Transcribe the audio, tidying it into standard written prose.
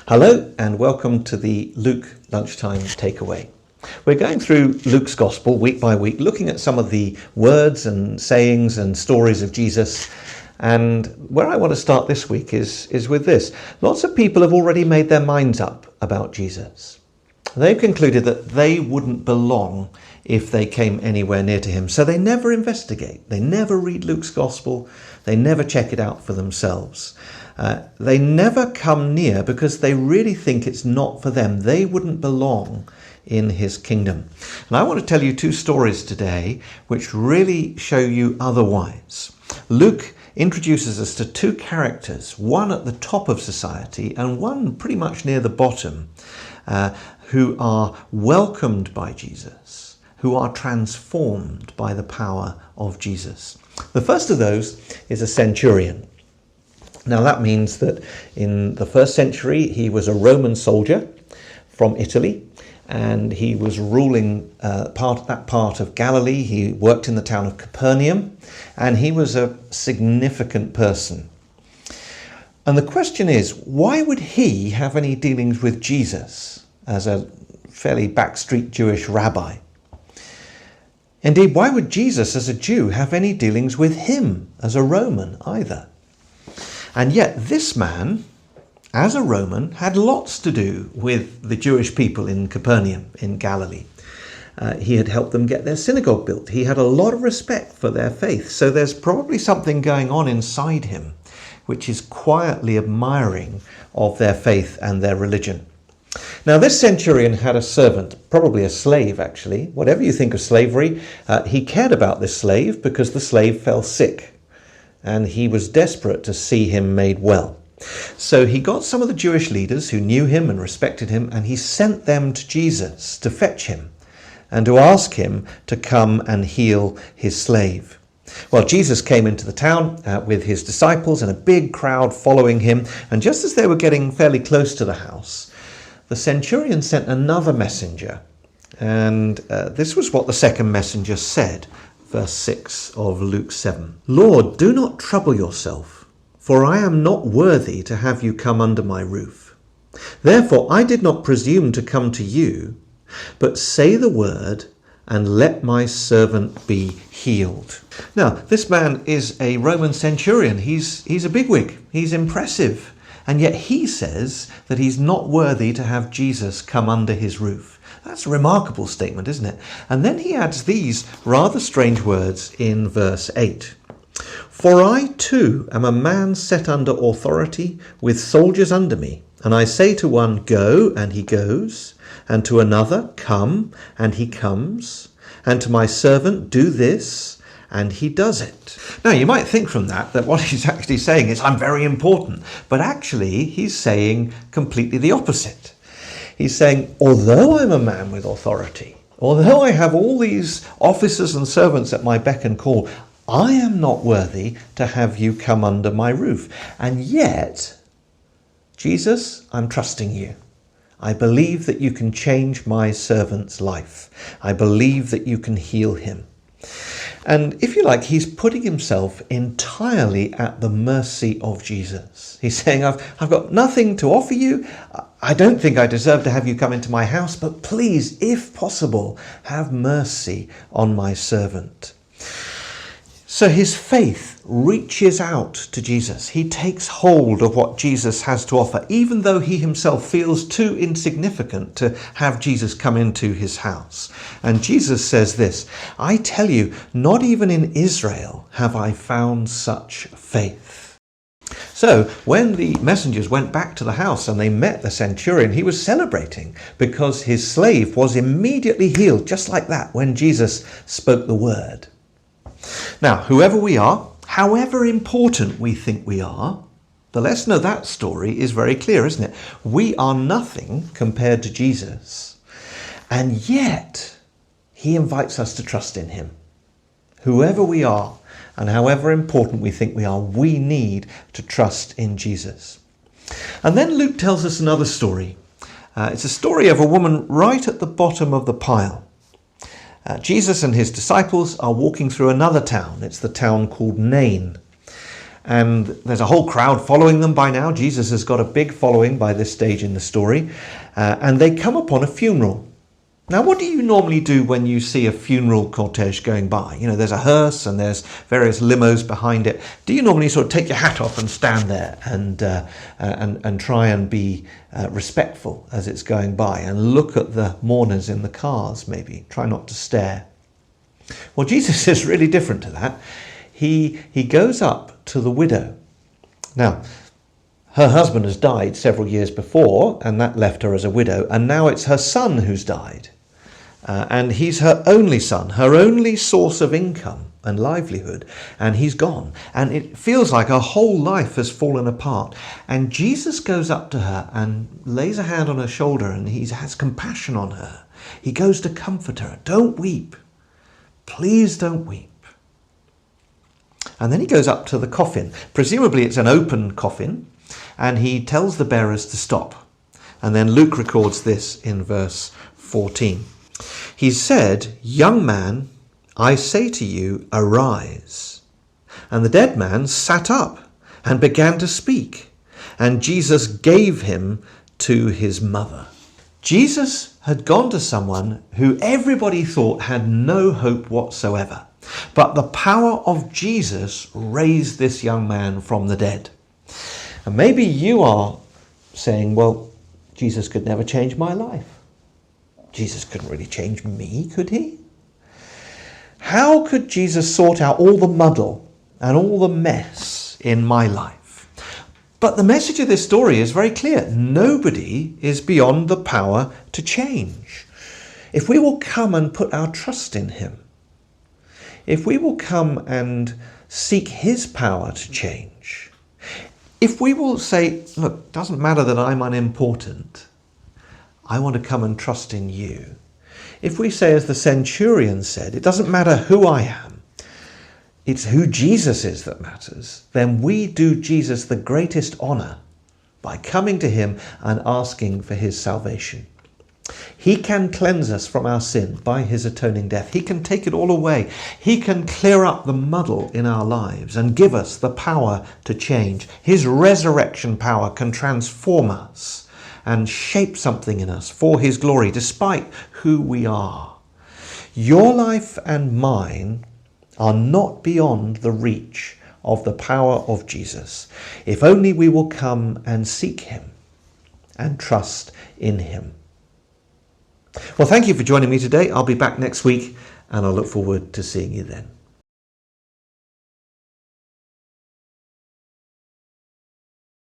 Hello and welcome to the Luke Lunchtime Takeaway. We're going through Luke's Gospel week by week, looking at some of the words and sayings and stories of Jesus. And where I want to start this week is with this. Lots of people have already made their minds up about Jesus. They've concluded that they wouldn't belong if they came anywhere near to him. So they never investigate. They never read Luke's Gospel. They never check it out for themselves. They never come near because they really think it's not for them. They wouldn't belong in his kingdom. And I want to tell you two stories today which really show you otherwise. Luke introduces us to two characters, one at the top of society and one pretty much near the bottom, who are welcomed by Jesus, who are transformed by the power of Jesus. The first of those is a centurion. Now that means that in the first century he was a Roman soldier from Italy, and he was ruling that part of Galilee. He worked in the town of Capernaum, and he was a significant person. And the question is, why would he have any dealings with Jesus as a fairly backstreet Jewish rabbi? Indeed, why would Jesus as a Jew have any dealings with him as a Roman either? And yet this man, as a Roman, had lots to do with the Jewish people in Capernaum in Galilee. He had helped them get their synagogue built. He had a lot of respect for their faith. So there's probably something going on inside him which is quietly admiring of their faith and their religion. Now this centurion had a servant, probably a slave actually. Whatever you think of slavery, he cared about this slave because the slave fell sick. And he was desperate to see him made well. So he got some of the Jewish leaders who knew him and respected him, and he sent them to Jesus to fetch him and to ask him to come and heal his slave. Well, Jesus came into the town with his disciples and a big crowd following him. And just as they were getting fairly close to the house, the centurion sent another messenger. And this was what the second messenger said. Verse 6 of Luke 7. Lord, do not trouble yourself, for I am not worthy to have you come under my roof. Therefore I did not presume to come to you, but say the word, and let my servant be healed. Now, this man is a Roman centurion. He's a bigwig. He's impressive. And yet he says that he's not worthy to have Jesus come under his roof. That's a remarkable statement, isn't it? And then he adds these rather strange words in verse 8. For I too am a man set under authority with soldiers under me. And I say to one, go, and he goes. And to another, come, and he comes. And to my servant, do this, and he does it. Now, you might think from that what he's actually saying is, I'm very important. But actually, he's saying completely the opposite. He's saying, although I'm a man with authority, although I have all these officers and servants at my beck and call, I am not worthy to have you come under my roof. And yet, Jesus, I'm trusting you. I believe that you can change my servant's life. I believe that you can heal him. And if you like, he's putting himself entirely at the mercy of Jesus. He's saying, I've got nothing to offer you. I don't think I deserve to have you come into my house, but please, if possible, have mercy on my servant. So his faith reaches out to Jesus. He takes hold of what Jesus has to offer, even though he himself feels too insignificant to have Jesus come into his house. And Jesus says this, I tell you, not even in Israel have I found such faith. So when the messengers went back to the house and they met the centurion, he was celebrating because his slave was immediately healed, just like that, when Jesus spoke the word. Now, whoever we are, however important we think we are, the lesson of that story is very clear, isn't it? We are nothing compared to Jesus. And yet, he invites us to trust in him. Whoever we are, and however important we think we are, we need to trust in Jesus. And then Luke tells us another story It's a story of a woman right at the bottom of the pile. Jesus and his disciples are walking through another town. It's the town called Nain. And there's a whole crowd following them by now. Jesus has got a big following by this stage in the story. And they come upon a funeral. Now, what do you normally do when you see a funeral cortege going by? You know, there's a hearse and there's various limos behind it. Do you normally sort of take your hat off and stand there and try and be respectful as it's going by and look at the mourners in the cars, maybe? Try not to stare. Well, Jesus is really different to that. He goes up to the widow. Now, her husband has died several years before, and that left her as a widow, and now it's her son who's died. And he's her only son, her only source of income and livelihood, and he's gone. And it feels like her whole life has fallen apart. And Jesus goes up to her and lays a hand on her shoulder, and he has compassion on her. He goes to comfort her. Don't weep. Please don't weep. And then he goes up to the coffin. Presumably it's an open coffin, and he tells the bearers to stop. And then Luke records this in verse 14. He said, "Young man, I say to you, arise." And the dead man sat up and began to speak, and Jesus gave him to his mother. Jesus had gone to someone who everybody thought had no hope whatsoever. But the power of Jesus raised this young man from the dead. And maybe you are saying, well, Jesus could never change my life. Jesus couldn't really change me, could he? How could Jesus sort out all the muddle and all the mess in my life? But the message of this story is very clear. Nobody is beyond the power to change. If we will come and put our trust in him, if we will come and seek his power to change, if we will say, look, it doesn't matter that I'm unimportant, I want to come and trust in you. If we say, as the Centurion said, it doesn't matter who I am, it's who Jesus is that matters, then we do Jesus the greatest honor by coming to him and asking for his salvation. He can cleanse us from our sin by his atoning death. He can take it all away. He can clear up the muddle in our lives and give us the power to change. His resurrection power can transform us and shape something in us for his glory, despite who we are. Your life and mine are not beyond the reach of the power of Jesus, if only we will come and seek him and trust in him. Well, thank you for joining me today. I'll be back next week, and I look forward to seeing you then.